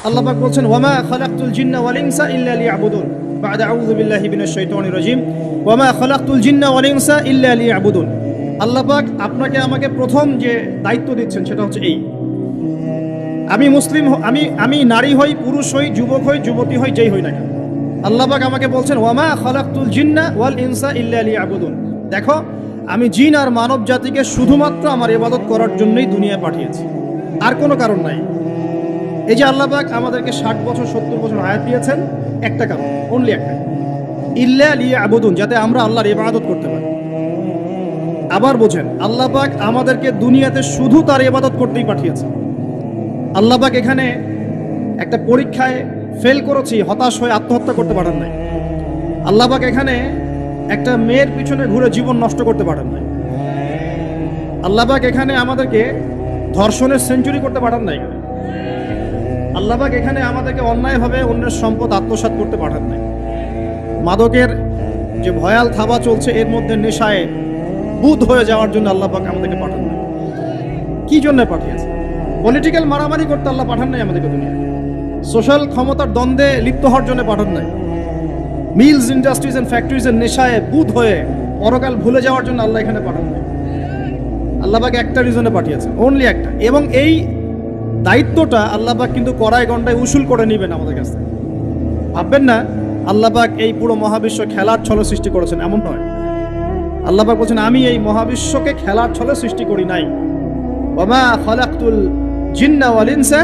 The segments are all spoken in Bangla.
আল্লাহ পাক বলছেন ওয়ামা খালাকতুল জিন্না ওয়াল ইনসা ইল্লা লিয়াবুদুন বা'দা আউযু বিল্লাহি মিনাশ শাইতানির রাজিম ওয়ামা খালাকতুল জিন্না ওয়াল ইনসা ইল্লা লিয়াবুদুন। আল্লাহ পাক আপনাকে আমাকে প্রথম যে দায়িত্ব দিচ্ছেন সেটা হচ্ছে এই, আমি মুসলিম, আমি নারী হই, পুরুষ হই, যুবক হই, যুবতী হই, যেই হই না কেন, আল্লাহ পাক আমাকে বলছেন ওয়ামা খালাকতুল জিন্না ওয়াল ইনসা ইল্লা লিয়াবুদুন। দেখো, আমি জিন আর মানব জাতিকে শুধুমাত্র আমার ইবাদত করার জন্যই দুনিয়ায় পাঠিয়েছি, আর কোনো কারণ নাই। এই যে আল্লাহ পাক আমাদেরকে 60 বছর 70 বছর হায়াত দিয়েছেন, একটা কারণ, অনলি একটা, ইল্লা লিয়াবুদুন, যাতে আমরা আল্লাহর ইবাদত করতে পারি। আবার বোঝেন, আল্লাহ পাক আমাদেরকে দুনিয়াতে শুধু তার ইবাদত করতেই পাঠিয়েছে। আল্লাহ পাক এখানে একটা পরীক্ষায় ফেল করেছি হতাশ হয়ে আত্মহত্যা করতে পারেন নাই। আল্লাহ পাক এখানে একটা মেয়ের পিছনে ঘুরে জীবন নষ্ট করতে পারেন নাই। আল্লাহ পাক এখানে আমাদেরকে ধর্ষণের সেঞ্চুরি করতে পারেন নাই। আল্লাহ পাক এখানে আমাদেরকে অন্যায়ভাবে অন্যের সম্পদ আত্মসাৎ করতে পারেন নাই। মাদকের যে ভয়াল থাবা চলছে এর মধ্যে নেশায় বুধ হয়ে যাওয়ার জন্য আল্লাহ পাক আমাদেরকে পাঠান নাই। কি জন্য পাঠিয়েছে? পলিটিক্যাল মারামারি করতে আল্লাহ পাঠান নাই আমাদেরকে দুনিয়ায়। সোশ্যাল ক্ষমতার দ্বন্দ্বে লিপ্ত হওয়ার জন্য পাঠান নাই। মিলস, ইন্ডাস্ট্রিজ এন্ড ফ্যাক্টরিজের নেশায় বুধ হয়ে পরকাল ভুলে যাওয়ার জন্য আল্লাহ এখানে পাঠান নাই। আল্লাহ পাক একটা রিজনে পাঠিয়েছেন, অনলি একটা। এবং এই দায়িত্বটা আল্লাহ পাক কিন্তু কড়াই গন্ডায় উসুল করে নেবেন আমাদের কাছে। ভাববেন না আল্লাহ পাক এই পুরো মহাবিশ্ব খেলার ছলে সৃষ্টি করেছেন, এমন নয়। আল্লাহ পাক বলছেন আমি এই মহাবিশ্বকে খেলার ছলে সৃষ্টি করি নাই। ওয়ামা খালাকতুল জিন্না ওয়াল ইনসা,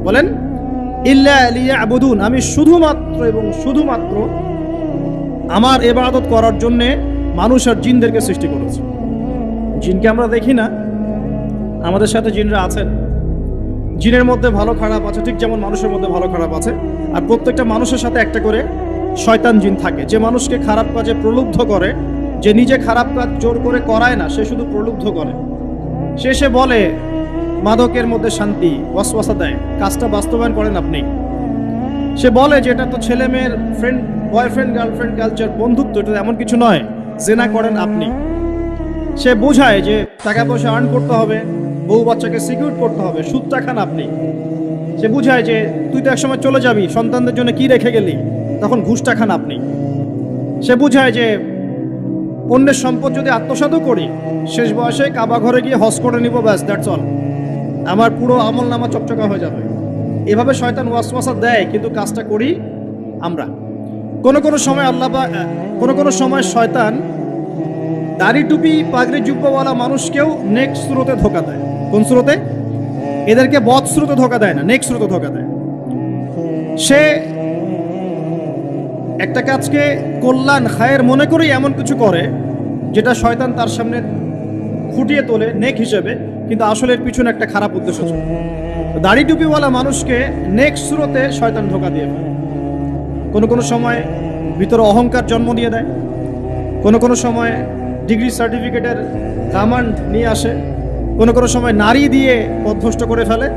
বলেন, ইল্লা লিয়াবুদুন, আমি শুধুমাত্র এবং শুধুমাত্র আমার ইবাদত করার জন্যে মানুষ আর জিনদেরকে সৃষ্টি করেছি। জিনকে আমরা দেখি না, আমাদের সাথে জিনরা আছেন। জিনের মধ্যে ভালো খারাপ আছে, ঠিক যেমন মানুষের মধ্যে ভালো খারাপ আছে। আর প্রত্যেকটা মানুষের সাথে একটা করে শয়তান জিন থাকে, যে মানুষকে খারাপ কাজে প্রলুব্ধ করে, যে নিজে খারাপ কাজ জোর করে করায় না, সে শুধু প্রলুব্ধ করে। সে বলে মাদকের মধ্যে শান্তি, ওয়াসওয়াসা দেয়, কাজটা বাস্তবায়ন করেন আপনি। সে বলে যে এটা তো ছেলে মেয়ের ফ্রেন্ড, বয়ফ্রেন্ড গার্লফ্রেন্ড কালচার, বন্ধুত্ব, এটা এমন কিছু নয়, জেনা করেন আপনি। সে বোঝায় যে টাকা পয়সা আর্ন করতে হবে, বউ বাচ্চাকে সিকিউর করতে হবে, সুদটা খান আপনি। সে বুঝায় যে তুই তো একসময় চলে যাবি, সন্তানদের জন্য কি রেখে গেলি, তখন ঘুষটা খান আপনি। সে বুঝায় যে অন্যের সম্পদ যদি আত্মসাৎও করি, শেষ বয়সে কাবা ঘরে গিয়ে হজ করে নিব, ব্যাস, দ্যাটস অল, আমার পুরো আমল নামা চকচকা হয়ে যাবে। এভাবে শয়তান ওয়াসওয়াসা দেয়, কিন্তু কাজটা করি আমরা। কোনো সময় কোনো সময় শয়তান দাড়ি টুপি পাগড়ি জুব্বাওয়ালা মানুষকেও নেক্সট স্রোতে ধোকা দেয়। কোন স্রোতে? এদেরকে বদ স্রোতে ধোকা দেয় না, নেক্সট স্রোতে ধোকা দেয়। সে একটা কাজকে কল্যাণ খায়ের মনে করেই এমন কিছু করে যেটা শয়তান তার সামনে ফুটিয়ে তোলে নেক হিসেবে, কিন্তু আসলে এর পিছনে একটা খারাপ উদ্দেশ্য ছিল। দাড়ি টুপিওয়ালা মানুষকে নেক্সট স্রোতে শয়তান ধোকা দিয়ে ফেলে। কোনো সময় ভিতরে অহংকার জন্ম দিয়ে দেয়, কোনো সময় ডিগ্রি সার্টিফিকেটের কামান্ড নিয়ে আসে, কোনো সময় নারী দিয়ে পথভ্রষ্ট করে ফেলে,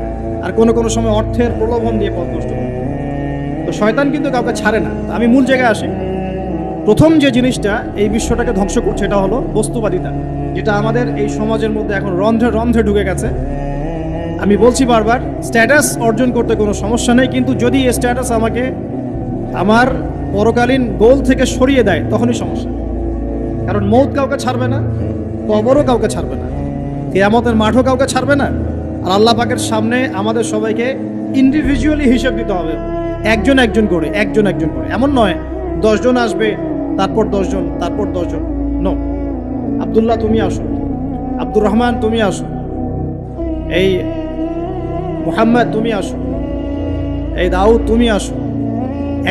আর কোনো সময় অর্থের প্রলোভন দিয়ে পথভ্রষ্ট করে। তো শয়তান কিন্তু কাউকে ছাড়ে না। আমি মূল জায়গায় আসি। প্রথম যে জিনিসটা এই বিশ্বটাকে ধ্বংস করছে এটা হলো বস্তুবাদিতা, যেটা আমাদের এই সমাজের মধ্যে এখন রন্ধ্রে রন্ধ্রে ঢুকে গেছে। আমি বলছি বারবার, স্ট্যাটাস অর্জন করতে কোনো সমস্যা নেই, কিন্তু যদি এই স্ট্যাটাস আমাকে আমার পরকালীন গোল থেকে সরিয়ে দেয়, তখনই সমস্যা। কারণ মৌত কাউকে ছাড়বে না, কবরও কাউকে ছাড়বে না, কিয়ামতের মাঠও কাউকে ছাড়বে না। আর আল্লাহ পাকের সামনে আমাদের সবাইকে ইন্ডিভিজুয়ালি হিসেব দিতে হবে, একজন একজন করে। এমন নয় 10 জন আসবে, তারপর 10 জন, তারপর 10 জন। নো, আব্দুল্লাহ তুমি আসো, আব্দুর রহমান তুমি আসো, এই মুহাম্মদ তুমি আসো, এই দাউদ তুমি আসো,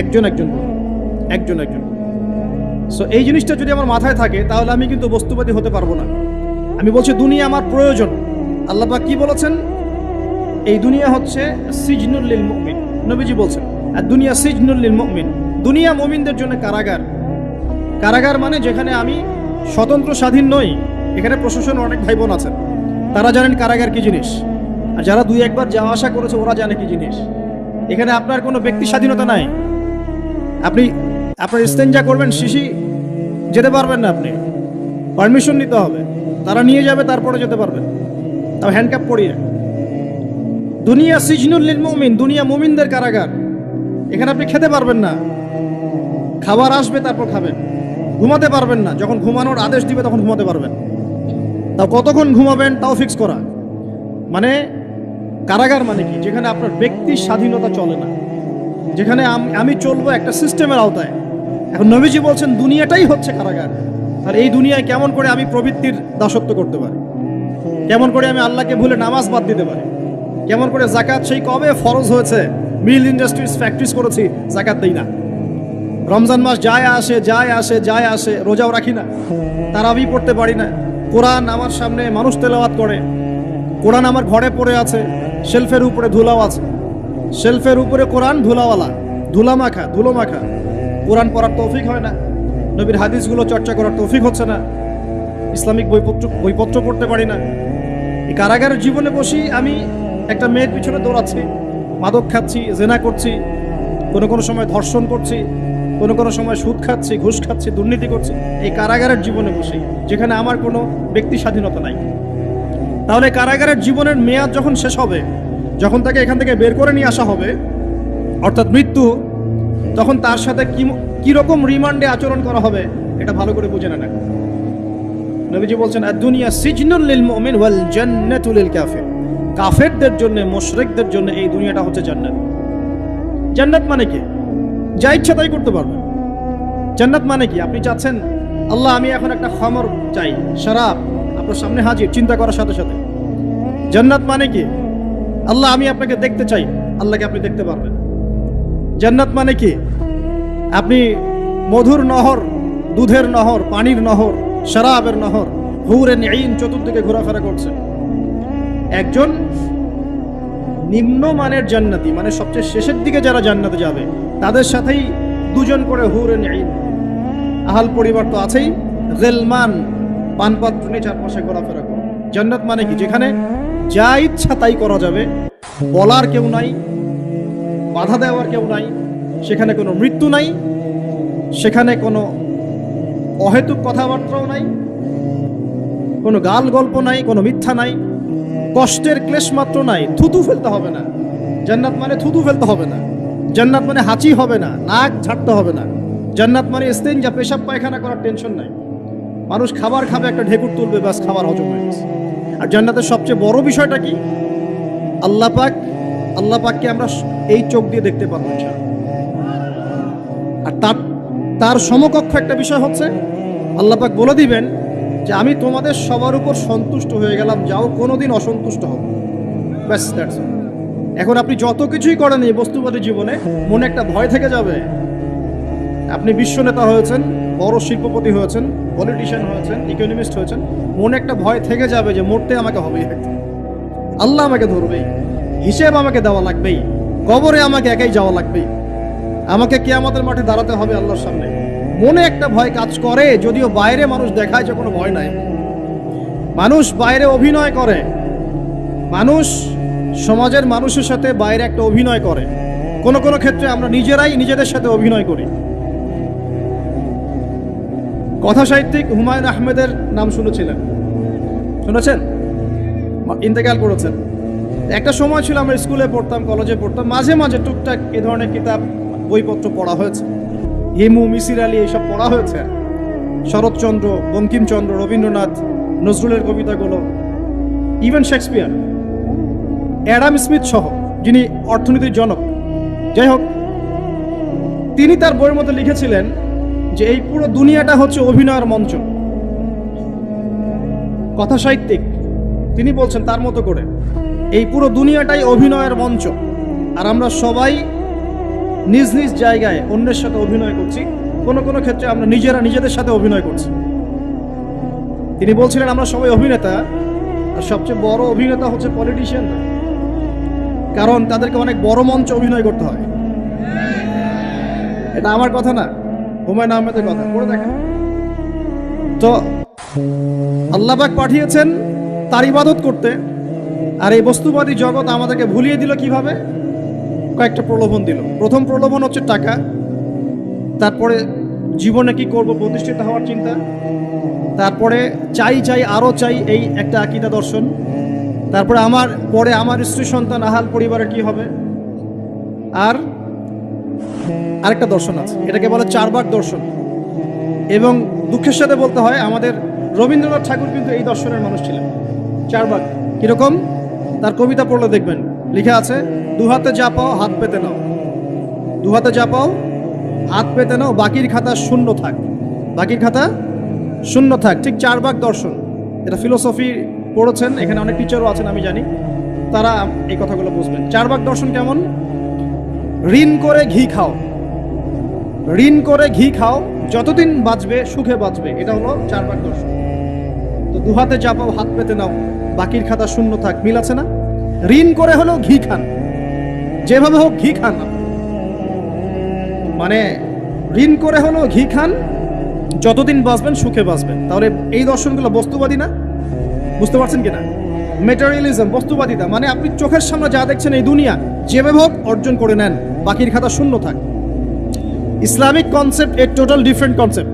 একজন একজন। সো এই জিনিসটা যদি আমার মাথায় থাকে, তাহলে আমি কিন্তু বস্তুবাদী হতে পারবো না। আমি বলছি দুনিয়া আমার প্রয়োজন। আল্লাহ পাক কি বলেছেন? এই দুনিয়া হচ্ছে সিজনুল লিল মুমিন, নবীজি বলছেন, আর দুনিয়া সিজনুল লিল মুমিন, দুনিয়া মুমিনদের জন্য কারাগার। কারাগার মানে যেখানে আমি স্বতন্ত্র স্বাধীন নই। এখানে প্রশাসন অনেক ভাই বোন আছেন, তারা জানেন কারাগার কি জিনিস, আর যারা 2-1 বার যাওয়া আসা করেছে ওরা জানে কি জিনিস। এখানে আপনার কোনো ব্যক্তি স্বাধীনতা নাই। আপনি আপনার ইস্তেঞ্জা করবেন, শিশি যেতে পারবেন না, আপনি পারমিশন নিতে হবে, তারা নিয়ে যাবে, তারপরে যেতে পারবেন, তাও হ্যান্ডকাপ পরিয়ে। দুনিয়া সিজনুল লিল মুমিন, দুনিয়া মুমিনদের কারাগার। এখানে আপনি খেতে পারবেন না, খাবার আসবে তারপর খাবেন। ঘুমাতে পারবেন না, যখন ঘুমানোর আদেশ দিবে তখন ঘুমাতে পারবেন। তাও কতক্ষণ ঘুমাবেন তাও ফিক্স করা। মানে কারাগার মানে কি? যেখানে আপনার ব্যক্তির স্বাধীনতা চলে না, যেখানে আমি চলবো একটা সিস্টেমের আওতায়। এখন নবীজি বলছেন দুনিয়াটাই হচ্ছে কারাগার। আর এই দুনিয়ায় কেমন করে আমি প্রবৃত্তির দাসত্ব করতে পারি? কেমন করে আমি আল্লাহকে ভুলে নামাজ বাদ দিতে পারি? কেমন করে জাকাত সেই কবে ফরজ হয়েছে, মিল ইন্ডাস্ট্রিজ ফ্যাক্টরিজ করেছি, জাকাত দেই না। রমজান মাস যায় আসে, রোজাও রাখি না, তারাবি পড়তে পারি না। কোরআন আমার সামনে মানুষ তেলাওয়াত করে, কোরআন আমার ঘরে পড়ে আছে, শেলফের উপরে ধুলাও আছে, শেলফের উপরে কোরআন ধুলাওয়ালা, ধুলো মাখা। কোরআন পড়ার তৌফিক হয় না, নবীর হাদিসগুলো চর্চা করার তৌফিক হচ্ছে না, ইসলামিক বইপত্র পড়তে পারি না। এই কারাগারের জীবনে বসি আমি একটা মেয়ের পিছনে দৌড়াচ্ছি, মাদক খাচ্ছি, জেনা করছি, কোনো সময় ধর্ষণ করছি, কোনো সময় সুদ খাচ্ছি, ঘুষ খাচ্ছি, দুর্নীতি করছি। এই কারাগারের জীবনে বসি, যেখানে আমার কোনো ব্যক্তি স্বাধীনতা নাই। তাহলে কারাগারের জীবনের মেয়াদ যখন শেষ হবে, যখন তাকে এখান থেকে বের করে নিয়ে আসা হবে, অর্থাৎ মৃত্যু, তখন তার সাথে কিরকম রিমান্ডে আচরণ করা হবে এটা ভালো করে বুঝে নেন। নবীজি বলছেন দুনিয়া সিজনুল লিল মুমিন ওয়াল জান্নাতু লিল কাফির। কাফেরদের জন্য, মুশরিকদের জন্য এই দুনিয়াটা হচ্ছে জান্নাত। জান্নাত মানে কি? যা ইচ্ছা তাই করতে পারবেন। জান্নাত মানে কি? আপনি চাচ্ছেন আল্লাহ আমি এখন একটা খামর চাই, শরাব আপনার সামনে হাজির, চিন্তা করার সাথে সাথে। জান্নাত মানে কি? আল্লাহ আমি আপনাকে দেখতে চাই, আল্লাহকে আপনি দেখতে পারবেন। জান্নাত মানে কি? আপনি মধুর নহর, দুধের নহর, পানির নহর, শরাবের নহর, হুরে নিঈন চতুর্দিকে ঘোরাফেরা করছেন। একজন নিম্নমানের জান্নাতি, মানে সবচেয়ে শেষের দিকে যারা জান্নাতে যাবে, তাদের সাথেই দুজন করে হুরে নিঈন, আহাল পরিবার তো আছেই, গেলমান পানপাত্র নিয়ে চারপাশে ঘোরাফেরা করে। জান্নাত মানে কি? যেখানে যা ইচ্ছা তাই করা যাবে, বলার কেউ নাই, বাধা দেওয়ার কেউ নাই, সেখানে কোনো মৃত্যু নাই, সেখানে কোনো অহেতুক কথাবার্তাও নাই, কোনো গাল গল্প নাই, কোনো মিথ্যা নাই, কষ্টের ক্লেশ মাত্র নাই। থুতু ফেলতে হবে না। জান্নাত মানে থুতু ফেলতে হবে না। জান্নাত মানে হাঁচি হবে না, নাক ঝাড়তে হবে না। জান্নাত মানে ইস্তেঞ্জা, পেশাব পায়খানা করার টেনশন নাই। মানুষ খাবার খাবে, একটা ঢেকুর তুলবে, ব্যাস খাবার হজম হয়ে গেছে। আর জান্নাতের সবচেয়ে বড় বিষয়টা কি? আল্লাহ পাককে আমরা এই চোখ দিয়ে দেখতে পারবো। আর তার সমকক্ষ একটা বিষয় হচ্ছে আল্লাহ পাক বলে দিবেন যে আমি তোমাদের সবার উপর সন্তুষ্ট হয়ে গেলাম, যাও কোনোদিন অসন্তুষ্ট হবে। ব্যাস, দ্যাটস অল। এখন আপনি যত কিছুই করেন এই বস্তুবাদী জীবনে, মনে একটা ভয় থেকে যাবে। আপনি বিশ্ব নেতা হয়েছেন, বড় শিল্পপতি হয়েছেন, পলিটিশিয়ান হয়েছেন, ইকোনমিস্ট হয়েছেন, মনে একটা ভয় থেকে যাবে যে মরতে আমাকে হবেই, আল্লাহ আমাকে ধরবেই, হিসেব আমাকে দেওয়া লাগবেই, কবরে আমাকে একাই যাওয়া লাগবেই, আমাকে কিয়ামতের মাঠে দাঁড়াতে হবে আল্লাহর সামনে। মনে একটা ভয় কাজ করে, যদিও বাইরে মানুষ দেখায় যে কোনো ভয় নাই। মানুষ বাইরে অভিনয় করে, মানুষ সমাজের মানুষের সাথে বাইরে একটা অভিনয় করে। কোনো ক্ষেত্রে আমরা নিজেরাই নিজেদের সাথে অভিনয় করি। কথা সাহিত্যিক হুমায়ুন আহমেদের নাম শুনেছেন? ইন্তেকাল করেছেন। একটা সময় ছিল আমরা স্কুলে পড়তাম, কলেজে পড়তাম, মাঝে মাঝে টুকটাক এ ধরনের কিতাব বইপত্র পড়া হয়েছে। হিমু, মিসির আলী এইসব পড়া হয়েছে। শরৎচন্দ্র, বঙ্কিমচন্দ্র, রবীন্দ্রনাথ, নজরুলের কবিতাগুলো, ইভেন শেক্সপিয়ার, অ্যাডাম স্মিথ সহ, যিনি অর্থনীতির জনক। যাই হোক, তিনি তার বইয়ের মধ্যে লিখেছিলেন যে এই পুরো দুনিয়াটা হচ্ছে অভিনয়ের মঞ্চ। কথা সাহিত্যিক তিনি বলছেন তার মতো করে এই পুরো দুনিয়াটাই অভিনয়ের মঞ্চ, আর আমরা সবাই নিজ নিজ জায়গায় অন্যের সাথে অভিনয় করছি। কোনো ক্ষেত্রে আমরা নিজেদের সাথে অভিনয় করছি। তিনি বলছিলেন আমরা সবাই অভিনেতা, আর সবচেয়ে বড় অভিনেতা হচ্ছে পলিটিশিয়ান, কারণ তাদেরকে অনেক বড় মঞ্চ অভিনয় করতে হয়। এটা আমার কথা না, হুমায়ুন আহমেদের কথা, পড়ে দেখেন তো। আল্লাহ পাক পাঠিয়েছেন তার ইবাদত করতে, আর এই বস্তুবাদী জগৎ আমাদেরকে ভুলিয়ে দিল কিভাবে? কয়েকটা প্রলোভন দিল। প্রথম প্রলোভন হচ্ছে টাকা, তারপরে জীবনে কি করব, প্রতিষ্ঠিত হওয়ার চিন্তা, তারপরে চাই আরো চাই, এই একটা আকীদা দর্শন, তারপরে আমার স্ত্রী সন্তান আহাল পরিবারের কি হবে। আর আরেকটা দর্শন আছে, এটাকে বলে চারবাক দর্শন। এবং দুঃখের সাথে বলতে হয়, আমাদের রবীন্দ্রনাথ ঠাকুর কিন্তু এই দর্শনের মানুষ ছিলেন। চারবাক কিরকম, তার কবিতা পড়লে দেখবেন লিখে আছে, দুহাতে যা পাও হাত পেতে নাও, দুহাতে যা পাও হাত পেতে নাও, বাকির খাতা শূন্য থাক, বাকির খাতা শূন্য থাক। ঠিক চারবাক দর্শন, এটা ফিলোসফি পড়েছেন, এখানে অনেক টিচারও আছেন আমি জানি, তারা এই কথাগুলো বুঝবেন। চারবাক দর্শন কেমন, ঋণ করে ঘি খাও, ঋণ করে ঘি খাও, যতদিন বাঁচবে সুখে বাঁচবে, এটা হলো চারবাক দর্শন। তো দুহাতে যা পাও হাত পেতে নাও, বাকির খাতা শূন্য থাক, মিল আছে না? ঋণ করে হলেও ঘি খান, যেভাবে হোক ঘি খান, মানে ঋণ করে হলেও ঘি খান, যতদিন বাঁচবেন সুখে বাঁচবেন। তাহলে এই দর্শনগুলো বস্তুবাদী না? বুঝতে পারছেন কিনা? মেটেরিয়ালিজম, বস্তুবাদিতা, মানে আপনি চোখের সামনে যা দেখছেন এই দুনিয়া, যেভাবে হোক অর্জন করে নেন, বাকির খাতা শূন্য থাক। ইসলামিক কনসেপ্ট এ টোটাল ডিফারেন্ট কনসেপ্ট।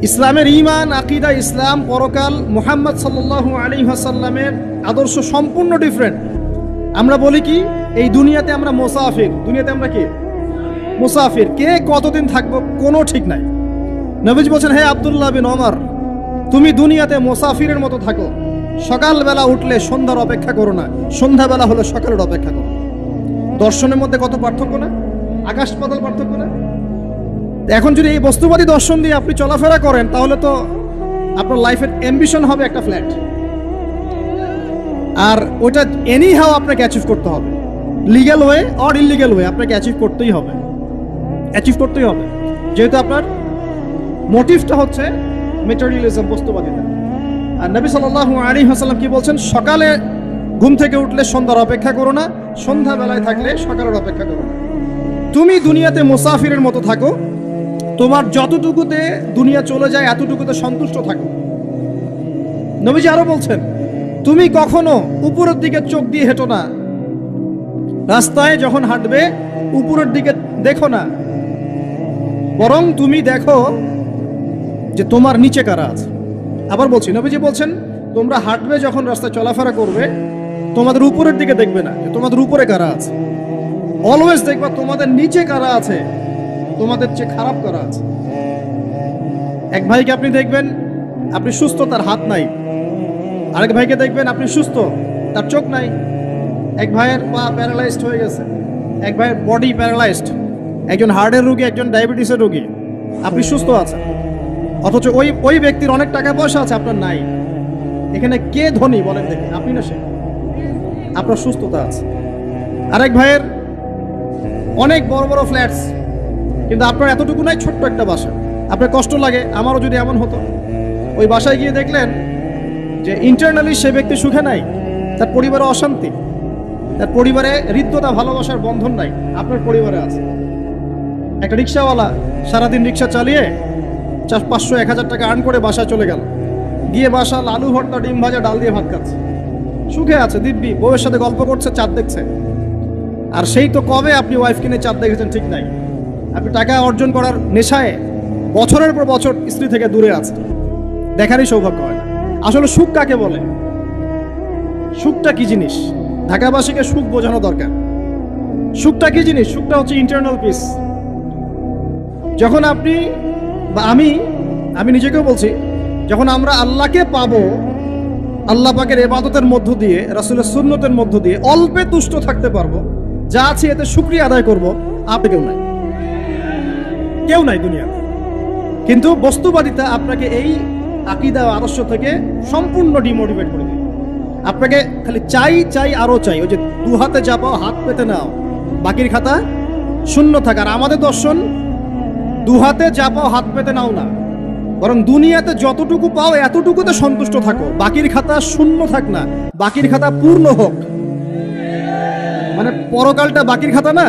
ইসলামের ঈমান, আকীদা, ইসলাম, পরকাল, মুহাম্মদ সাল্লাল্লাহু আলাইহি ওয়াসাল্লামের আদর্শ সম্পূর্ণ ডিফারেন্ট। আমরা বলি কি, এই দুনিয়াতে আমরা মুসাফির, দুনিয়াতে আমরা কি মুসাফির, কে কতদিন থাকবো কোনো ঠিক নাই। নবীজি বলছেন, হে আব্দুল্লাহ বিন ওমর, তুমি দুনিয়াতে মুসাফিরের মতো থাকো, সকালবেলা উঠলে সন্ধ্যার অপেক্ষা করো না, সন্ধ্যাবেলা হলে সকালের অপেক্ষা করো। দর্শনের মধ্যে কত পার্থক্য না, আকাশ পাতাল পার্থক্য না? এখন যদি এই বস্তুবাদী দর্শন দিয়ে আপনি চলাফেরা করেন, তাহলে তো আপনার লাইফের অ্যাম্বিশন হবে একটা ফ্ল্যাট, আর ওটা এনি হাও আপনাকে অ্যাচিভ করতে হবে, legal way or illegal way, আপনাকে অ্যাচিভ করতেই হবে, অ্যাচিভ করতেই হবে, যেহেতু আপনার মোটিভটা হচ্ছে মেটেরিয়ালিজম, বস্তুবাদিতা। আর নবী সাল্লাল্লাহু আলাইহি ওয়াসাল্লাম কি বলছেন, সকালে ঘুম থেকে উঠলে সন্ধ্যার অপেক্ষা করো না, সন্ধ্যাবেলায় থাকলে সকালের অপেক্ষা করো না। তুমি দুনিয়াতে মুসাফিরের মতো থাকো, তোমার যতটুকুতে দুনিয়া চলে যায় এতটুকুতে সন্তুষ্ট থাকো। নবীজি আরো বলছেন, তুমি কখনো উপরের দিকে চোখ দিয়ে হেঁটো না, রাস্তায় যখন হাঁটবে উপরের দিকে দেখো না, বরং তুমি দেখো যে তোমার নিচে কারা আছে। আবার বলছি, নবীজি বলছেন, তোমরা হাঁটবে যখন রাস্তায় চলাফেরা করবে, তোমাদের উপরের দিকে দেখবে না যে তোমাদের উপরে কারা আছে, অলওয়েজ দেখবা তোমাদের নিচে কারা আছে, তোমাদের চেয়ে খারাপ কারা আছে। এক ভাইকে আপনি দেখবেন আপনি সুস্থ, তার হাত নাই। আরেক ভাইকে দেখবেন আপনি সুস্থ, তার চোখ নাই। এক ভাইয়ের পা প্যারালাইজড হয়ে গেছে, এক ভাইয়ের বডি প্যারালাইজড, একজন হার্টের রোগী, একজন ডায়াবেটিসের রোগী। আপনি সুস্থ আছেন, অথচ ওই ব্যক্তির অনেক টাকা পয়সা আছে, আপনার নাই। এখানে কে ধনী বলেন দেখি, আপনি না সে? আপনার সুস্থতা আছে। আরেক ভাইয়ের অনেক বড় বড় ফ্ল্যাটস, কিন্তু আপনার এতটুকু নাই, ছোট্ট একটা বাসা। আপনার কষ্ট লাগে, আমারও যদি এমন হতো। ওই বাসায় গিয়ে দেখলেন যে ইন্টারনালি সে ব্যক্তি সুখে নাই, তার পরিবারে অশান্তি, তার পরিবারে হৃদ্যতা ভালোবাসার বন্ধন নাই, আপনার পরিবারে আছে। একটা রিক্সাওয়ালা সারাদিন রিক্সা চালিয়ে 500-1000 টাকা আর্ন করে বাসায় চলে গেল, গিয়ে বাসা আলু ভর্তা, ডিম ভাজা, ডাল দিয়ে ভাত খাচ্ছে, সুখে আছে দিব্যি, বউয়ের সাথে গল্প করছে, চাঁদ দেখছে। আর সেই তো কবে আপনি ওয়াইফ কিনে চাঁদ দেখেছেন ঠিক নাই, আপনি টাকা অর্জন করার নেশায় বছরের পর বছর স্ত্রী থেকে দূরে আছে, দেখারই সৌভাগ্য হয় না। আসলে সুখ কাকে বলে, সুখটা কি জিনিস, ঢাকাবাসীকে সুখ বোঝানো দরকার। সুখটা কি জিনিস? সুখটা হচ্ছে ইন্টারনাল পিস। যখন আপনি বা আমি নিজেকেও বলছি, যখন আমরা আল্লাহকে পাবো, আল্লাহ পাকের ইবাদতের মধ্য দিয়ে, রাসূলের সুন্নতের মধ্য দিয়ে অল্পে তুষ্ট থাকতে পারবো, যা আছে এতে শুকরিয়া আদায় করব, আপনি কেউ নাই দুনিয়াতে। কিন্তু বস্তুবাদিতা আপনাকে এই আকীদা আদর্শ থেকে সম্পূর্ণ ডিমোটিভেট করে দেবে। আপনাকে খালি চাই আরো চাই, ওই যে দুহাতে যা পাও হাত পেতে নাও, বাকির খাতা শূন্য থাকার। আমাদের দর্শন দুহাতে যা পাও হাত পেতে নাও না, বরং দুনিয়াতে যতটুকু পাও এতটুকুতে সন্তুষ্ট থাকো, বাকির খাতা শূন্য থাক না, বাকির খাতা পূর্ণ হোক। মানে পরকালটা বাকির খাতা না,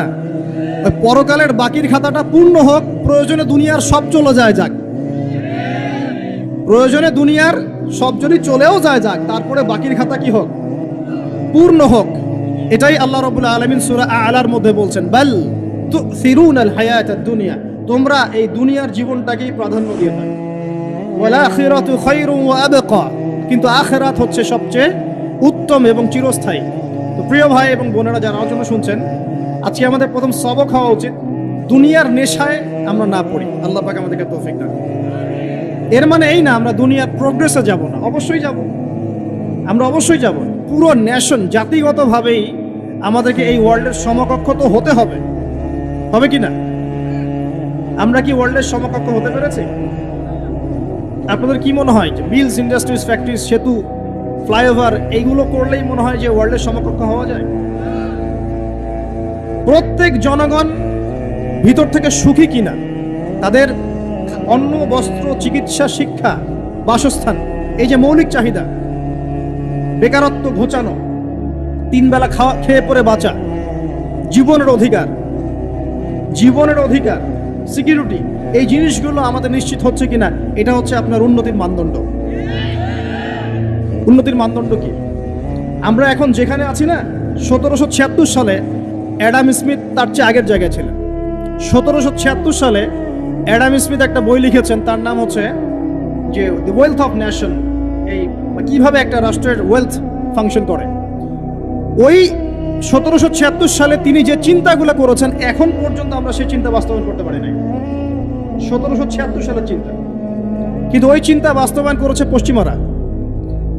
ওই পরকালের বাকির খাতাটা পূর্ণ হোক। প্রয়োজনে দুনিয়ার সব চলে যায় যাক, প্রয়োজনে দুনিয়ার সব যদি চলেও যায় যাক, তারপরে বাকির খাতা কি হোক? পূর্ণ হোক। এটাই আল্লাহ রাব্বুল আলামিন সূরা আ'লার মধ্যে বলছেন, বাল তুসিরুনাল হায়াতাদ দুনিয়া, তোমরা এই দুনিয়ার জীবনটাকেই প্রাধান্য দিয়ে থাকো। ওয়াল আখিরাতু খায়রুন ওয়া আবকা, কিন্তু আখিরাত হচ্ছে সবচেয়ে উত্তম এবং চিরস্থায়ী। তো প্রিয় ভাই এবং বোনেরা যারা আলোচনা শুনছেন, আজকে আমাদের প্রথম সবক হওয়া উচিত দুনিয়ার নেশায় আমরা না পড়ি। আল্লাহ পাক আমাদেরকে তৌফিক দান। এর মানে এই না আমরা দুনিয়ার প্রোগ্রেসে যাব না, অবশ্যই যাব, আমরা অবশ্যই যাব। পুরো নেশন জাতিগতভাবেই আমাদেরকে এই ওয়ার্ল্ডের সমকক্ষ তো হতে হবে, হবে কি না? আমরা কি ওয়ার্ল্ডের সমকক্ষ হতে পেরেছি? আপনাদের কি মনে হয় যে মিলস, ইন্ডাস্ট্রিজ, ফ্যাক্টরিজ, সেতু, ফ্লাইওভার এইগুলো করলেই মনে হয় যে ওয়ার্ল্ডের সমকক্ষ হওয়া যায়? প্রত্যেক জনগণ ভিতর থেকে সুখী কিনা, তাদের অন্ন, বস্ত্র, চিকিৎসা, শিক্ষা, বাসস্থান, এই যে মৌলিক চাহিদা, বেকারত্ব ঘোচানো, 3 বেলা খেয়ে পরে বাঁচা, জীবনের অধিকার, সিকিউরিটি, এই জিনিসগুলো আমাদের নিশ্চিত হচ্ছে কিনা, এটা হচ্ছে আপনার উন্নতির মানদণ্ড। উন্নতির মানদণ্ড কি? আমরা এখন যেখানে আছি না, 1776 সালে অ্যাডাম স্মিথ তার চেয়ে আগের জায়গায় ছিলেন। 1776 সালে অ্যাডাম স্মিথ একটা বই লিখেছেন, তার নাম হচ্ছে যে দি ওয়েলথ অফ নেশন, এই কিভাবে একটা রাষ্ট্রের ওয়েলথ ফাংশন করে। ওই 1776 সালে তিনি যে চিন্তাগুলো করেছেন, এখন পর্যন্ত আমরা সেই চিন্তা বাস্তবায়ন করতে পারি নাই। 1776 সালের চিন্তা, কিন্তু ওই চিন্তা বাস্তবায়ন করেছে পশ্চিমারা।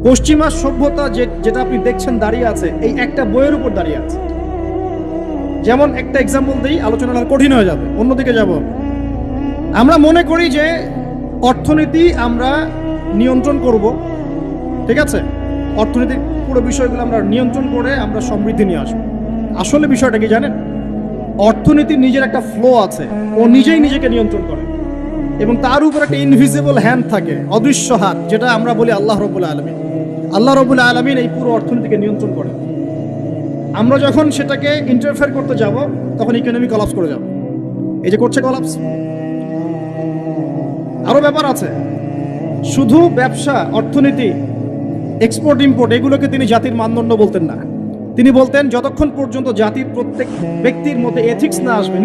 পশ্চিমা সভ্যতা যেটা আপনি দেখছেন দাঁড়িয়ে আছে, এই একটা বইয়ের উপর দাঁড়িয়ে আছে। যেমন একটা এক্সাম্পল দিই, আলোচনা কঠিন হয়ে যাবে, অন্যদিকে যাব। আমরা মনে করি যে অর্থনীতি আমরা নিয়ন্ত্রণ করব, ঠিক আছে, অর্থনৈতিক পুরো বিষয়গুলো আমরা নিয়ন্ত্রণ করে আমরা সমৃদ্ধি নিয়ে আসবো। আসলে বিষয়টা কি জানেন? অর্থনীতির নিজের একটা ফ্লো আছে, ও নিজেই নিজেকে নিয়ন্ত্রণ করে, এবং তার উপর একটা ইনভিজিবল হ্যান্ড থাকে, অদৃশ্য হাত, যেটা আমরা বলি আল্লাহ রাব্বুল আলামিন। আল্লাহ রাব্বুল আলামিন এই পুরো অর্থনীতিকে নিয়ন্ত্রণ করে। আমরা যখন সেটাকে ইন্টারফেয়ার করতে যাব, তখন ইকোনমি কলাপস করে যাব। এই যে করছে কলাপস। আরো ব্যাপার আছে, শুধু ব্যবসা, অর্থনীতি, এক্সপোর্ট ইম্পোর্ট, এগুলোকে তিনি জাতির মানদণ্ড বলতেন না। তিনি বলতেন যতক্ষণ পর্যন্ত জাতির প্রত্যেক ব্যক্তির মধ্যে এথিক্স না আসবে,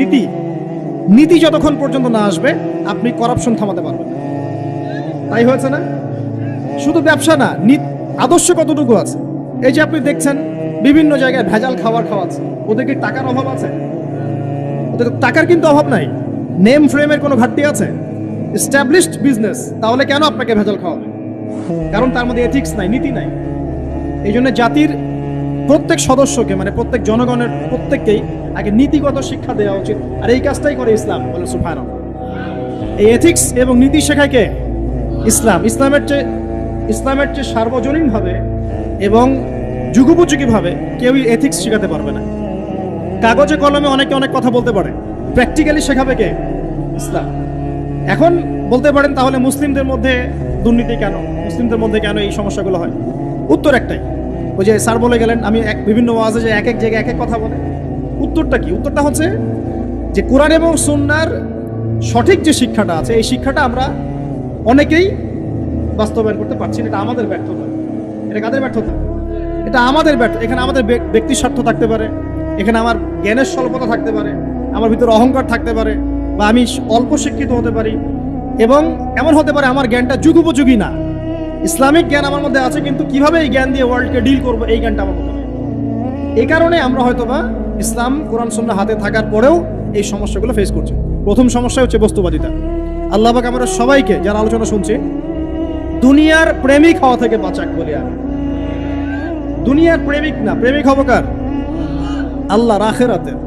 নীতি যতক্ষণ পর্যন্ত না আসবে, আপনি করাপশন থামাতে পারবেন না। তাই হয়েছে না? শুধু ব্যবসা না, আদর্শ কতটুকু আছে? এই যে আপনি দেখছেন বিভিন্ন জায়গায় ভেজাল খাবার খাওয়াচ্ছে, ওদের কি টাকার অভাব আছে? ওদের টাকার কিন্তু অভাব নাই। নেম ফ্রেমের কোনো ঘাটতি আছে? এস্টাবলিশড বিজনেস, তাহলে কেন আপনাকে ভেজাল খাওয়াবে? কারণ তার মধ্যে এথিক্স নাই, নীতি নাই। এই জন্য জাতির প্রত্যেক সদস্যকে, মানে প্রত্যেক জনগণের প্রত্যেককেই আগে নীতিগত শিক্ষা দেওয়া উচিত। আর এই কাজটাই করে ইসলাম, বলে সুবহানাল্লাহ। এই এথিক্স এবং নীতি শেখায় কে? ইসলাম। ইসলামের চেয়ে সার্বজনীনভাবে এবং যুগোপযোগীভাবে কেউই এথিক্স শেখাতে পারবে না। কাগজে কলমে অনেকে অনেক কথা বলতে পারে, প্র্যাকটিক্যালি শেখাবে কে? ইসলাম। এখন বলতে পারেন তাহলে মুসলিমদের মধ্যে দুর্নীতি কেন, মুসলিমদের মধ্যে কেন এই সমস্যাগুলো হয়? উত্তর একটাই, ওই যে স্যার বলে গেলেন, আমি বিভিন্ন ওয়াজে যে এক এক জায়গায় এক এক কথা বলে। উত্তরটা কি? উত্তরটা হচ্ছে যে কোরআন এবং সুন্নাহর সঠিক যে শিক্ষাটা আছে, এই শিক্ষাটা আমরা অনেকেই বাস্তবায়ন করতে পারছি না। এটা আমাদের ব্যর্থতা। এটা কাদের ব্যর্থতা? এটা আমাদের ব্যর্থ। এখানে আমাদের ব্যক্তির স্বার্থ থাকতে পারে, এখানে আমার জ্ঞানের স্বল্পতা থাকতে পারে, আমার ভিতরে অহংকার থাকতে পারে, বা আমি অল্প শিক্ষিত হতে পারি, এবং এমন হতে পারে আমার জ্ঞানটা যুগোপযোগী না। ইসলামিক জ্ঞান আমার মধ্যে আছে, কিন্তু কিভাবে এই জ্ঞান দিয়ে ওয়ার্ল্ডকে ডিল করবো, এই জ্ঞানটা আমার মধ্যে নেই। এই কারণে আমরা হয়তোবা ইসলাম, কোরআন সুন্নাহ হাতে থাকার পরেও এই সমস্যাগুলো ফেস করছি। প্রথম সমস্যা হচ্ছে বস্তুবাদিতা। আল্লাহ পাক আমরা সবাইকে, যারা আলোচনা শুনছি, দুনিয়ার প্রেমিক হওয়া থেকে বাঁচাক বলি আমি। দুনিয়ার প্রেমিক না, প্রেমিক হবো কার? আল্লাহর, আখিরাতের।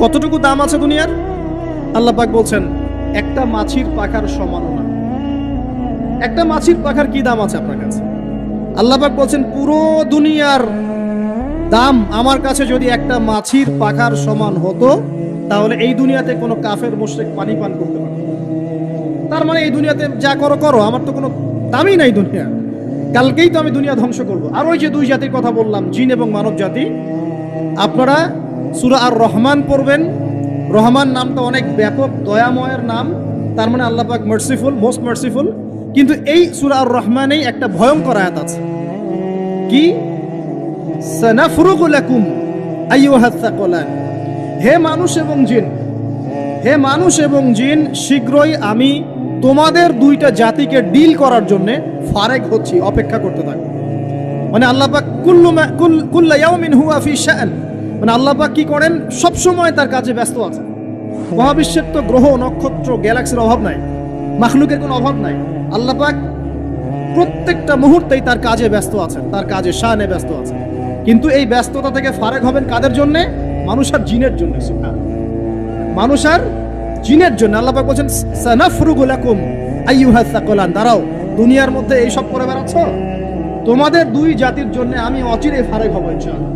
কতটুকু দাম আছে দুনিয়ার? আল্লাহ পাক বলছেন একটা মাছির পাখার সমান না। একটা মাছির পাখার কি দাম আছে আপনার কাছে? আল্লাহ পাক বলছেন পুরো দুনিয়ার দাম আমার কাছে যদি একটা মাছির পাখার সমান হতো, তাহলে এই দুনিয়াতে কোনো কাফের মুশরিক পানি পান করতে পারত। তার মানে এই দুনিয়াতে যা করো করো, আমার তো কোনো দামই নাই দুনিয়া। কালকেই তো আমি দুনিয়া ধ্বংস করব। আর ওই যে দুই জাতির কথা বললাম, জিন এবং মানব জাতি, আপনারা সূরা আর রহমান পড়বেন। রহমান নামটা অনেক ব্যাপক, দয়াময়ের নাম, তার মানে আল্লাহ পাক মার্সিফুল, মোস্ট মার্সিফুল। কিন্তু এই সূরা আর রহমানেই একটা ভয়ঙ্কর আয়াত আছে, কি? সানাফরুগু লাকুম আইয়ুহাস সাকলান। হে মানুষ এবং জিন, হে মানুষ এবং জিন, শীঘ্রই আমি তোমাদের দুইটা জাতিকে ডিল করার জন্য ফারেক হচ্ছি, অপেক্ষা করতে থাকো। মানে আল্লাহ পাক কুল্লা ইয়াউমিন হুয়া ফি শাআন, মানে আল্লাহ পাক কি করেন, সব সময় তার কাজে ব্যস্ত আছেন। মহাবিশ্বের তো গ্রহ নক্ষত্র গ্যালাক্সির অভাব নাই, মাখলুকের কোনো অভাব নাই। আল্লাহ পাক প্রত্যেকটা মুহূর্তেই তার কাজে ব্যস্ত আছেন, তার কাজে শানে ব্যস্ত আছেন। কিন্তু এই ব্যস্ততা থেকে ফারেক হবেন কাদের জন্য? মানুষ আর জিনের জন্য। মানুষ আর জিনের জন্য। আল্লাহ পাক বলেন সানাফরুগু লাকুম আইয়ুহাস সাকলান, দাঁড়াও, দুনিয়ার মধ্যে এই সব করে বেড়াচ্ছ, তোমাদের দুই জাতির জন্য আমি অচিরেই ফারেক হব ইনশাআল্লাহ।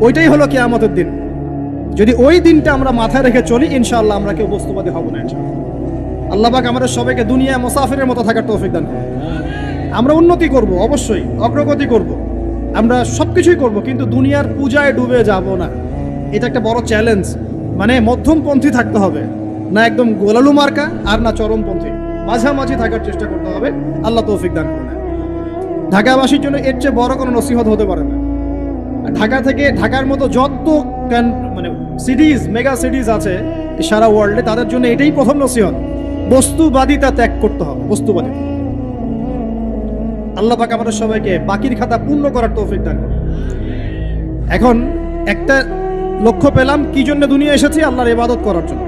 ওইটাই হলো কিয়ামতের দিন। যদি ওই দিনটা আমরা মাথায় রেখে চলি, ইনশাআল্লাহ আমরা কেউ বস্তুবাদী হব না ইনশাআল্লাহ। আল্লাহ পাক আমাদের সবাইকে দুনিয়ায় মুসাফিরের মতো থাকার তৌফিক দান করুন। আমরা উন্নতি করব, অবশ্যই অগ্রগতি করব, আমরা সবকিছুই করব, কিন্তু দুনিয়ার পূজায় ডুবে যাব না। এটা একটা বড় চ্যালেঞ্জ। মানে মধ্যমপন্থী থাকতে হবে, না একদম গোলালু মার্কা আর না চরমপন্থী, মাঝামাঝি থাকার চেষ্টা করতে হবে। আল্লাহ তৌফিক দান করুন। ঢাকাবাসীর জন্য এর চেয়ে বড় কোনো নসিহত হতে পারে না। ঢাকা থেকে, ঢাকার মতো যত মানে সিটিজ, মেগা সিটিজ আছে সারা ওয়ার্ল্ডে, তাদের জন্য এটাই প্রথম নসিহত, বস্তুবাদিতা ত্যাগ করতে হবে। বস্তুবাদিতা। আল্লাহ পাক আমাদের সবাইকে বাকির খাতা পূর্ণ করার তৌফিক দান করুন। এখন একটা লক্ষ্য পেলাম, কি জন্য দুনিয়া এসেছি? আল্লাহর ইবাদত করার জন্য।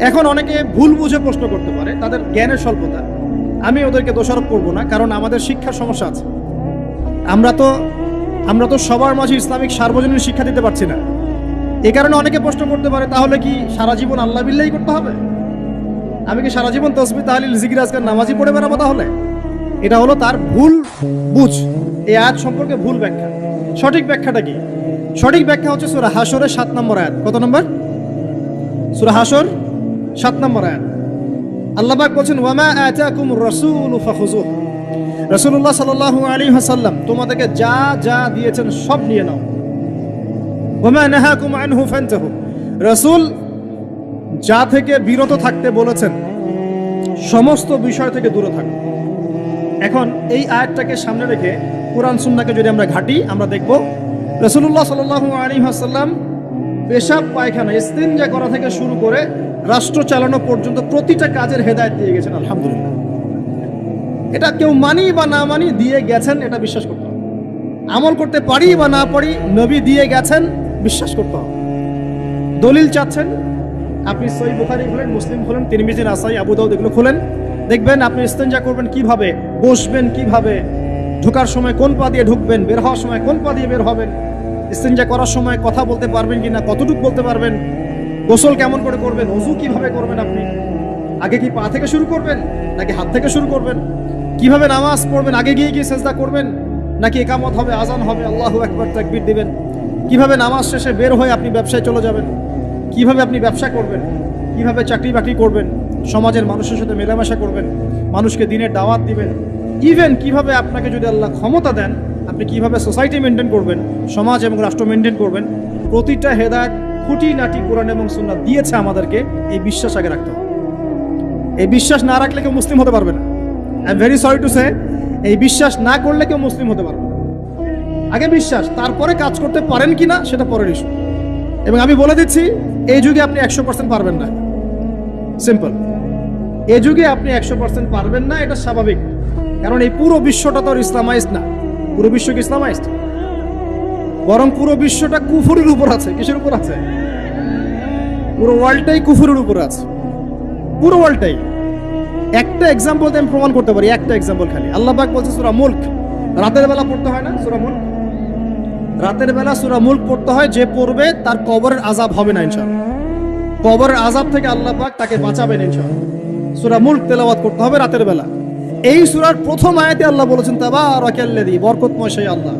এখন অনেকে ভুল বুঝে প্রশ্ন করতে পারে, তাদের জ্ঞানের স্বল্পতা। আমি ওদেরকে দোষারোপ করব না, কারণ আমাদের শিক্ষার সমস্যা আছে। আমরা তো সবার মাঝে ইসলামিক সার্বজনীন শিক্ষা দিতে পারছি না। এই কারণে অনেকে প্রশ্ন করতে পারে, তাহলে কি সারা জীবন আল্লাহ বিল্লাহি করতে হবে? আমি কি সারা জীবন তাসবিহ তাহলিল জিকির আজকার নামাজি পড়ে বেড়াবো? তাহলে এটা হলো তার ভুল বুঝ। এই আয়াত সম্পর্কে ভুল ব্যাখ্যা। সঠিক ব্যাখ্যাটা কি? সঠিক ব্যাখ্যা হচ্ছে সূরা হাশরের 7 নম্বর আয়াত। কত নম্বর? সূরা হাশর 7 নম্বর আয়াত। আল্লাহ পাক বলেন, ওয়ামা আতাকুমুর রাসূলু ফাখুযুহু। রাসূলুল্লাহ সাল্লাল্লাহু আলাইহি ওয়াসাল্লাম তোমাদেরকে যা যা দিয়েছেন সব নিয়ে নাও। ওয়ামা নাহাকুম আনহু ফান্তাহু। রাসূল যা থেকে বিরত থাকতে বলেছেন সমস্ত বিষয় থেকে দূরে থাকো। এখন এই আয়াতটাকে সামনে রেখে কুরআন সুন্নাহকে যদি আমরা ঘাঁটি, আমরা দেখব রাসূলুল্লাহ সাল্লাল্লাহু আলাইহি ওয়াসাল্লাম পেশাব পায়খানা ইস্তিনজা করা থেকে শুরু করে রাষ্ট্র চালানো পর্যন্ত প্রতিটা কাজের হেদায়েত দিয়ে গেছেন। আলহামদুলিল্লাহ। এটা কেউ মানি বা না মানি, দিয়ে গেছেন, এটা বিশ্বাস করতে হবে। আমল করতে পারি বা না পারি, নবী দিয়ে গেছেন, বিশ্বাস করতে হবে। দলিল চাচ্ছেন, আপনি সহিহ বুখারী খুলেন, মুসলিম খুলেন, তিরমিজি, নাসাই, আবু দাউদ এগুলো খুলেন, দেখবেন আপনি ইস্তেঞ্জা করবেন কিভাবে, বসবেন কিভাবে, ঢোকার সময় কোন পা দিয়ে ঢুকবেন, বের হওয়ার সময় কোন পা দিয়ে বের হবেন, ইস্তেঞ্জা করার সময় কথা বলতে পারবেন কিনা, কতটুকু বলতে পারবেন, গোসল কেমন করে করবেন, ওযু কিভাবে করবেন, আপনি আগে কি পা থেকে শুরু করবেন নাকি হাত থেকে শুরু করবেন, কিভাবে নামাজ পড়বেন, আগে গিয়ে সেজদা করবেন নাকি ইকামত হবে, আজান হবে, আল্লাহু আকবার তাকবীর দিবেন, কিভাবে নামাজ শেষে বের হয়ে আপনি ব্যবসায় চলে যাবেন, কিভাবে আপনি ব্যবসা করবেন, কিভাবে চাকরি বাকরি করবেন, সমাজের মানুষের সাথে মেলামেশা করবেন, মানুষকে দিনের দাওয়াত দিবেন, ইভেন কিভাবে আপনাকে যদি আল্লাহ ক্ষমতা দেন আপনি কিভাবে সোসাইটি মেনটেন করবেন, সমাজ এবং রাষ্ট্র মেনটেন করবেন, প্রতিটা হেদায়েত খুঁটিনাটি কোরআন এবং সুন্নাহ দিয়েছে আমাদেরকে। এই বিশ্বাস আগে রাখতে হবে। এই বিশ্বাস না রাখলে কেউ মুসলিম হতে পারবে না। I am very sorry to say, এই বিশ্বাস না করলে কেউ মুসলিম হতে পারবে না। আগে বিশ্বাস, তারপরে কাজ করতে পারেন কিনা সেটা পরের ইস্যু। এবং আমি বলে দিচ্ছি, এই যুগে আপনি 100% পারবেন না। সিম্পল, এই যুগে আপনি 100% পারবেন না, এটা স্বাভাবিক। কারণ এই পুরো বিশ্বটা তো ইসলামাইজড না। পুরো বিশ্ব কি ইসলামাইজড? বরং পুরো বিশ্বটা কুফরের উপর আছে। কিসের উপর আছে? পুরো ওয়ার্ল্ডটাই কুফরের উপর আছে, পুরো ওয়ার্ল্ডটাই। একটা এক্সাম্পল দিয়ে আমি প্রমাণ করতে পারি, একটা এক্সাম্পল খালি। আল্লাহ পাক বলছে সূরা মুলক, রাতের বেলা পড়তে হয় না সূরা মুলক? রাতের বেলা সূরা মুলক পড়তে হয়, যে পড়বে তার কবরের আযাব হবে না ইনশাআল্লাহ। কবরের আযাব থেকে আল্লাহ পাক তাকে বাঁচাবেন ইনশাআল্লাহ। সূরা মুলক তেলাওয়াত করতে হবে রাতের বেলা। এই সূরার প্রথম আয়াতে আল্লাহ বলেছেন, তাবারাকাল্লাযী, বরকতময় সেই আল্লাহ,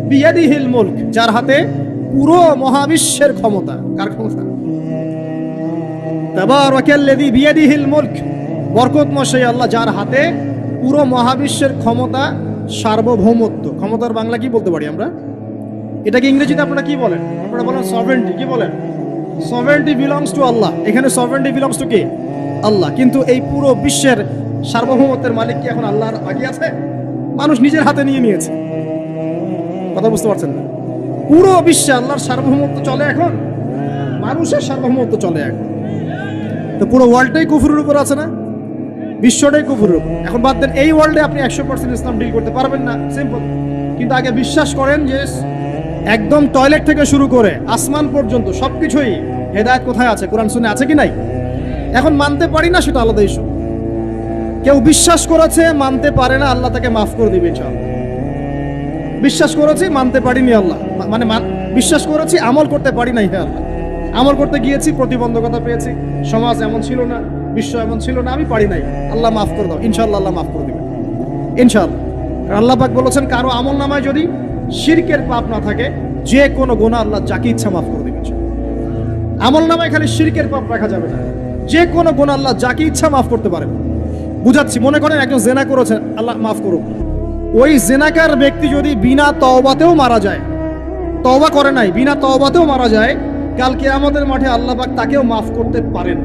বিয়াদিহিল মুলক, যার হাতে পুরো মহাবিশ্বের ক্ষমতা। কার ক্ষমতা? তাবারাকাল্লাযী বিয়াদিহিল মুলক, বরকতময় সেই আল্লাহ যার হাতে পুরো মহাবিশ্বের ক্ষমতা, সার্বভৌমত্ব। ক্ষমতার বাংলা কি বলতে পারি আমরা? এটাকে ইংরেজিতে আপনারা কি বলেন? আপনারা বলেন সভরেন্টি। কি বলেন? সভরেন্টি বিলংস টু আল্লাহ। এখানে সভরেন্টি বিলংস টু কে? আল্লাহ। কিন্তু এই পুরো বিশ্বের সার্বভৌমত্বের মালিক কি এখন আল্লাহর বাকি আছে? মানুষ নিজের হাতে নিয়ে নিয়েছে। কথা বুঝতে পারছেন না? পুরো বিশ্বে আল্লাহর সার্বভৌমত্ব চলে এখন, মানুষের সার্বভৌমত্ব চলে এখন। তো পুরো ওয়ার্ল্ডটাই কুফরের উপর আছে না? বিশ্বটাই কুফরের উপর। এখন বাদ দেন, এই ওয়ার্ল্ডে আপনি 100% ইসলাম ডিল করতে পারবেন না। সিম্পল, কিন্তু আগে বিশ্বাস করেন যে একদম টয়লেট থেকে শুরু করে আসমান পর্যন্ত সবকিছুই হেদায়েত কোথায় আছে, কোরআন শুনে আছে কি নাই? এখন মানতে পারি না, সেটা আলাদা ইস্যু। কেউ বিশ্বাস করেছে, মানতে পারে না, আল্লাহ তাকে মাফ করে দিবে ইনশাআল্লাহ। বিশ্বাস করেছি, মানতে পারিনি, আল্লাহ মানে বিশ্বাস করেছি, আমল করতে পারি নাই, হে আল্লাহ আমল করতে গিয়েছি, প্রতিবন্ধকতা পেয়েছি, সমাজ এমন ছিল না, বিশ্ব এমন ছিল না, আমি পারি নাই, আল্লাহ মাফ করে দাও। ইনশাআল্লাহ আল্লাহ মাফ করে দিবে ইনশাআল্লাহ। কারণ আল্লাহ পাক বলেছেন, কারো আমল নামায় যদি শিরকের পাপ না থাকে, যে কোনো গুনাহ আল্লাহ যাকে ইচ্ছা মাফ করে দিবে। আমল নামায় খালি শিরকের পাপ রাখা যাবে না, যে কোনো গুনাহ আল্লাহ যাকে ইচ্ছা মাফ করতে পারে। বুঝাচ্ছি, মনে করেন একজন জেনা করেছেন, আল্লাহ মাফ করুক। ওই জেনাকার ব্যক্তি যদি বিনা তওবাতেও মারা যায়, তওবা করে নাই, বিনা তওবাতেও মারা যায়, কালকে আমাদের মাঠে আল্লাহ পাক তাকেও মাফ করতে পারেন।